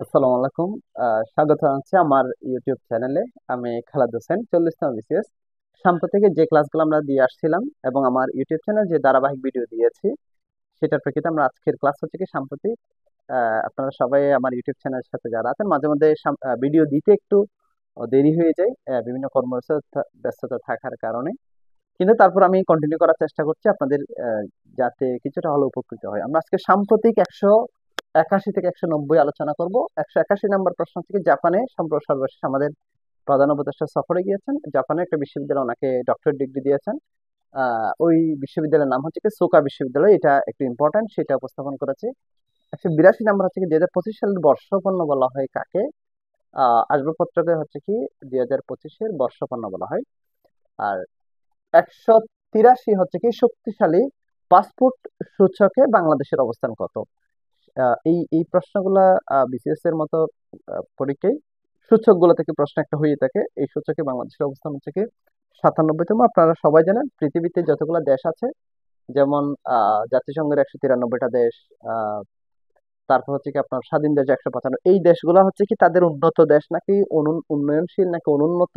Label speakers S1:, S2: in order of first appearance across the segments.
S1: আসসালামু আলাইকুম। স্বাগত জানাচ্ছি আমার ইউটিউব চ্যানেলে। আমি খালেদ হোসেন, 40তম বিসিএস। সাম্প্রতিক যে ক্লাসগুলো আমরা দিয়ে আসছিলাম এবং আমার ইউটিউব চ্যানেল যে ধারাবাহিক ভিডিও দিয়েছি, সেটার প্রেক্ষিতে আমরা আজকের ক্লাস হচ্ছে কি সাম্প্রতিক। আপনারা সবাই আমার ইউটিউব চ্যানেলের সাথে যারা আছেন, মাঝে মধ্যে ভিডিও দিতে একটু দেরি হয়ে যায় বিভিন্ন কর্মব্যস্ততা ব্যস্ততা থাকার কারণে। কিন্তু তারপর আমি কন্টিনিউ করার চেষ্টা করছি আপনাদের যাতে কিছুটা হলেও উপকৃত হয়। আমরা আজকে সাম্প্রতিক 181 থেকে 190 আলোচনা করব। 181 নম্বর প্রশ্ন থেকে জাপানে সর্বশেষ আমাদের প্রধান উপদেষ্টা সফরে গিয়েছেন। জাপানের একটা বিশ্ববিদ্যালয়ে ওনাকে ডক্টরেট ডিগ্রি দিয়েছেন। ওই বিশ্ববিদ্যালয়ের নাম হচ্ছে কি সোকা বিশ্ববিদ্যালয়। এটা একটু ইম্পর্টেন্ট, সেটা উপস্থাপন করেছে। 182 নম্বর হচ্ছে কি 2025 সালের বর্ষপূর্ণ বলা হয় কাকে। আসবাবপত্রকে হচ্ছে কি 2025-এর বর্ষপূর্ণ বলা হয়। আর 183 হচ্ছে কি শক্তিশালী পাসপোর্ট সূচকে বাংলাদেশের অবস্থান কত। এই এই প্রশ্নগুলা বিসিএস এর মতো পরীক্ষায় সূচকগুলো থেকে প্রশ্ন একটা হয়ে থাকে। এই সূচকে বাংলাদেশের অবস্থান হচ্ছে কি 97তম। আপনারা সবাই জানেন পৃথিবীতে যতগুলো দেশ আছে, যেমন জাতিসংঘের 193টা দেশ, আহ তারপর হচ্ছে কি আপনার স্বাধীন দেশ 155, এই দেশগুলো হচ্ছে কি তাদের উন্নত দেশ নাকি উন্নয়নশীল নাকি অনুন্নত,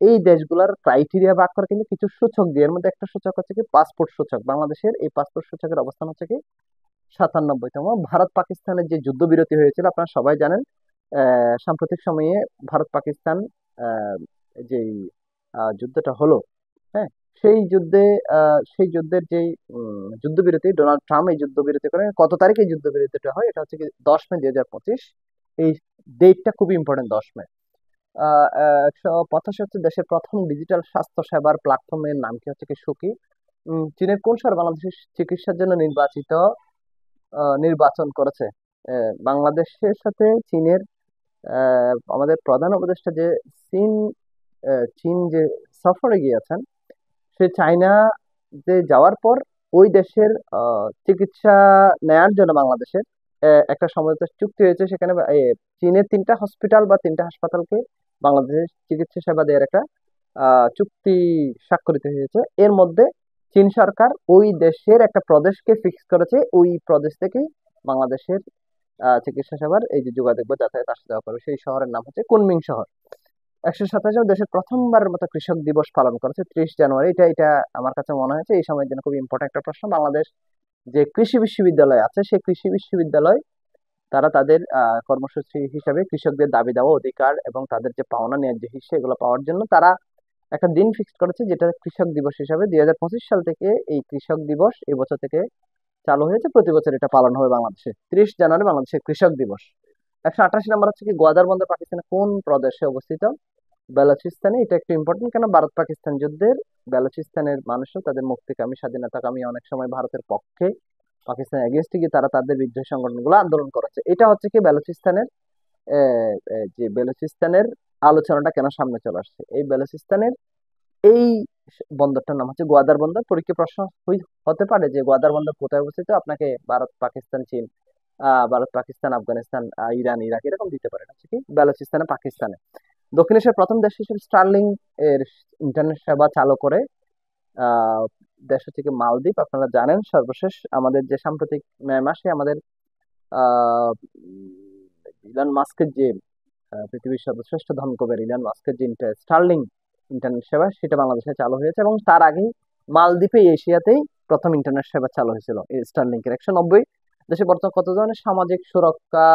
S1: এই দেশগুলোর ক্রাইটেরিয়া ভাগ করে কিন্তু কিছু সূচক দিয়ে। এর মধ্যে একটা সূচক হচ্ছে কি পাসপোর্ট সূচক। বাংলাদেশের এই পাসপোর্ট সূচকের অবস্থান হচ্ছে কি 97তম। ভারত পাকিস্তানের যে যুদ্ধবিরতি হয়েছিল আপনারা সবাই জানেন। সাম্প্রতিক সময়ে ভারত পাকিস্তান আহ, যেই যুদ্ধটা হলো, হ্যাঁ, সেই যুদ্ধে সেই যুদ্ধের যেই যুদ্ধবিরতি ডোনাল্ড ট্রাম্প এই যুদ্ধবিরতি করে কত তারিখে এই যুদ্ধবিরতিটা হয়, এটা হচ্ছে কি 10 মে 2025। এই ডেটটা খুবই ইম্পর্টেন্ট, 10 মে। 185 হচ্ছে দেশের প্রথম ডিজিটাল স্বাস্থ্য সেবার প্ল্যাটফর্মের নাম কি হচ্ছে কি সুকি। চীনের কোন শহর বাংলাদেশের চিকিৎসার জন্য নির্বাচন করেছে। বাংলাদেশের সাথে চীনের আমাদের প্রধান উপদেষ্টা যে চীন চীন যে সফরে গিয়েছেন, সে চায়না যে যাওয়ার পর ওই দেশের চিকিৎসা নেয়ার জন্য বাংলাদেশের একটা সমঝোতা চুক্তি হয়েছে। সেখানে চীনের 3টা হসপিটাল বা 3টা হাসপাতালকে বাংলাদেশের চিকিৎসা সেবা দেওয়ার একটা চুক্তি স্বাক্ষরিত হয়েছে। এর মধ্যে চীন সরকার ওই দেশের একটা প্রদেশকে ফিক্স করেছে, ওই প্রদেশ থেকেই বাংলাদেশের চিকিৎসা সেবার এই যে যোগাযোগ বা যাতায়াত আসা যাওয়া করবে। সেই শহরের নাম হচ্ছে কুনমিং শহর। 127 দেশের প্রথমবারের মতো কৃষক দিবস পালন করেছে 30 জানুয়ারি। এটা এটা আমার কাছে মনে হয়েছে এই সময়ের জন্য খুব ইম্পর্টেন্ট একটা প্রশ্ন। বাংলাদেশ যে কৃষি বিশ্ববিদ্যালয় আছে, সেই কৃষি বিশ্ববিদ্যালয় তারা তাদের কর্মসূচি হিসাবে কৃষকদের দাবি দেওয়া অধিকার এবং তাদের যে পাওনা ন্যায্য হিস্সা এগুলো পাওয়ার জন্য তারা একটা দিন ফিক্স করেছে, যেটা কৃষক দিবস হিসাবে 2025 সাল থেকে এই কৃষক দিবস এই বছর থেকে চালু হয়েছে। প্রতি বছর এটা পালন হবে বাংলাদেশে 30 জানুয়ারি, বাংলাদেশের কৃষক দিবস। 188 নম্বর হচ্ছে কি গোয়াদার বন্দর পাকিস্তানের কোন প্রদেশে অবস্থিত। বেলুচিস্তানে। এটা একটু ইম্পর্টেন্ট, কেন ভারত পাকিস্তান যুদ্ধের বেলুচিস্তানের মানুষরা তাদের মুক্তিকামী স্বাধীনতাকামী অনেক সময় ভারতের পক্ষে, পাকিস্তানের এগেনস্টে গিয়ে তারা তাদের বিদ্রোহী সংগঠনগুলো আন্দোলন করেছে। এটা হচ্ছে কি বেলুচিস্তানের যে বেলুচিস্তানের আলোচনাটা কেন সামনে চলে আসছে। এই বেলুচিস্তানের এই বন্দরটার নাম হচ্ছে গোয়াদার বন্দর। পরীক্ষা প্রশ্ন হতে পারে যে গোয়াদার বন্দর কোথায় অবস্থিত, আপনাকে ভারত পাকিস্তান চীন, ভারত পাকিস্তান আফগানিস্তান ইরান ইরাক এরকম দিতে পারে। এটা হচ্ছে কি বেলুচিস্তানে পাকিস্তানে। দক্ষিণ এশিয়ার প্রথম দেশ হিসেবে স্টার্লিং এর ইন্টারনেট সেবা চালু করে আহ দেশ হচ্ছে কি মালদ্বীপ। আপনারা জানেন সর্বশেষ আমাদের যে সাম্প্রতিক মে মাসে আমাদের আহ ইলন মাস্কের যে পৃথিবীর সর্বশ্রেষ্ঠ ধনকুবের ইলন মাস্কের যে স্টার্লিং ইন্টারনেট সেবা, সেটা বাংলাদেশে চালু হয়েছে এবং তার আগেই মালদ্বীপে এশিয়াতেই প্রথম ইন্টারনেট সেবা চালু হয়েছিল এই স্টারলিংকের। 190 দেশে বর্তমানে কত ধরনের সামাজিক সুরক্ষা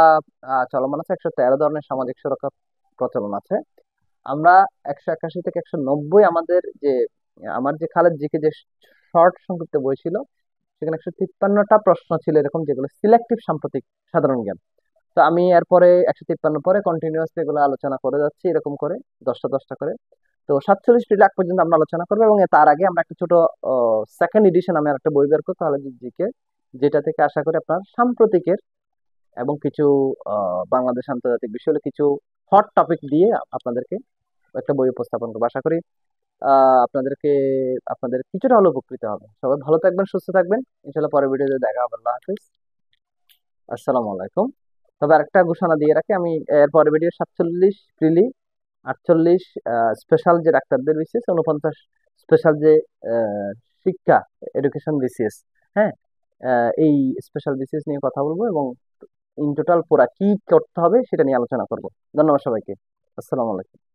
S1: চলমান আছে। 113 ধরনের সামাজিক সুরক্ষা প্রচলন আছে। আমরা 181 থেকে 190 আমাদের যে আমার যে খালেদ জিকে যে শর্ট সংক্ষিপ্ত বই ছিল, সেখানে 153টা প্রশ্ন ছিল এরকম, যেগুলো সিলেক্টিভ সাম্প্রতিক সাধারণ জ্ঞান। তো আমি এরপরে 153 পরে কন্টিনিউয়াসলি এগুলো আলোচনা করে যাচ্ছি এরকম করে 10টা করে। তো 47 লাখ পর্যন্ত আমরা আলোচনা করবো এবং তার আগে আমরা একটা ছোট সেকেন্ড এডিশন আমি আর একটা বই বের করতে হবে জিকে, যেটা থেকে আশা করি আপনার সাম্প্রতিকের এবং কিছু বাংলাদেশ আন্তর্জাতিক বিষয়ে কিছু হট টপিক দিয়ে আপনাদেরকে একটা বই উপস্থাপন করবো। আশা করি আপনাদেরকে আপনাদের কিছুটা হলেও উপকৃত হবে। সবাই ভালো থাকবেন, সুস্থ থাকবেন। ইনশাল্লাহ পরের ভিডিওতে দেখা হবে। আল্লাহ হাফিজ, আসসালামু আলাইকুম। তবে আরেকটা ঘোষণা দিয়ে রাখি, আমি এর পরের ভিডিও 47 প্রিলি, 48 স্পেশাল যে ডাক্তারদের বিসিএস, 49 স্পেশাল যে শিক্ষা এডুকেশন বিসিএস, হ্যাঁ, এই স্পেশাল বিসিএস নিয়ে কথা বলবো এবং ইন টোটাল পুরা কি করতে হবে সেটা নিয়ে আলোচনা করব। ধন্যবাদ সবাইকে। আসসালামু আলাইকুম।